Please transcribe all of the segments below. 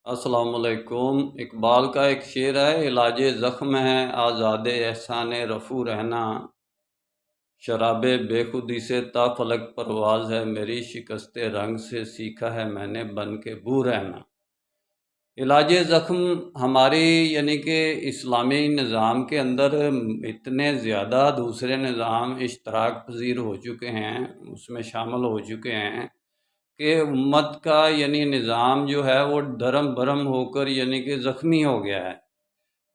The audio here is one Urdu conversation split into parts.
السلام علیکم۔ اقبال کا ایک شعر ہے، علاج زخم ہے آزاد احسان رفو رہنا، شراب بے خودی سے تا فلک پرواز ہے، میری شکست رنگ سے سیکھا ہے میں نے بن کے بو رہنا۔ علاج زخم ہماری یعنی کہ اسلامی نظام کے اندر اتنے زیادہ دوسرے نظام اشتراک پذیر ہو چکے ہیں، اس میں شامل ہو چکے ہیں کہ امت کا یعنی نظام جو ہے وہ دھرم برم ہو کر یعنی کہ زخمی ہو گیا ہے۔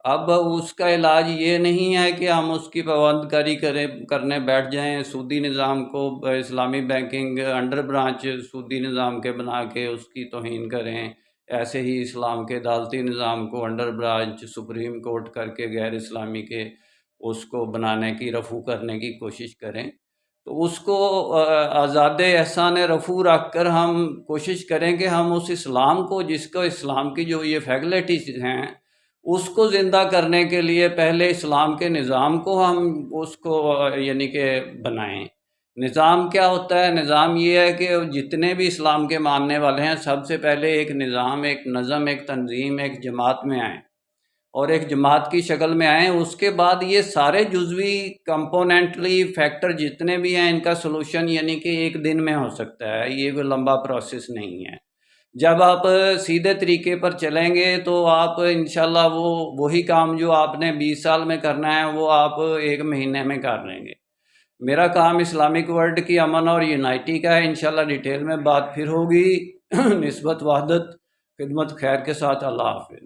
اب اس کا علاج یہ نہیں ہے کہ ہم اس کی پابند کاری کرنے بیٹھ جائیں، سودی نظام کو اسلامی بینکنگ انڈر برانچ سودی نظام کے بنا کے اس کی توہین کریں، ایسے ہی اسلام کے عدالتی نظام کو انڈر برانچ سپریم کورٹ کر کے غیر اسلامی کے اس کو بنانے کی رفع کرنے کی کوشش کریں۔ تو اس کو آزاد احسان رفو رکھ کر ہم کوشش کریں کہ ہم اس اسلام کو، جس کو اسلام کی جو یہ فیکلٹیز ہیں اس کو زندہ کرنے کے لیے پہلے اسلام کے نظام کو ہم اس کو یعنی کہ بنائیں۔ نظام کیا ہوتا ہے؟ نظام یہ ہے کہ جتنے بھی اسلام کے ماننے والے ہیں سب سے پہلے ایک نظام، ایک نظم، ایک تنظیم، ایک جماعت میں آئیں اور ایک جماعت کی شکل میں آئیں۔ اس کے بعد یہ سارے جزوی کمپوننٹلی فیکٹر جتنے بھی ہیں ان کا سلوشن یعنی کہ ایک دن میں ہو سکتا ہے، یہ کوئی لمبا پروسیس نہیں ہے۔ جب آپ سیدھے طریقے پر چلیں گے تو آپ انشاءاللہ وہی کام جو آپ نے 20 سال میں کرنا ہے وہ آپ 1 مہینے میں کر لیں گے۔ میرا کام اسلامک ورلڈ کی امن اور یونائٹی کا ہے، انشاءاللہ ڈیٹیل میں بات پھر ہوگی۔ نسبت وحدت، خدمت خیر کے ساتھ، اللہ حافظ۔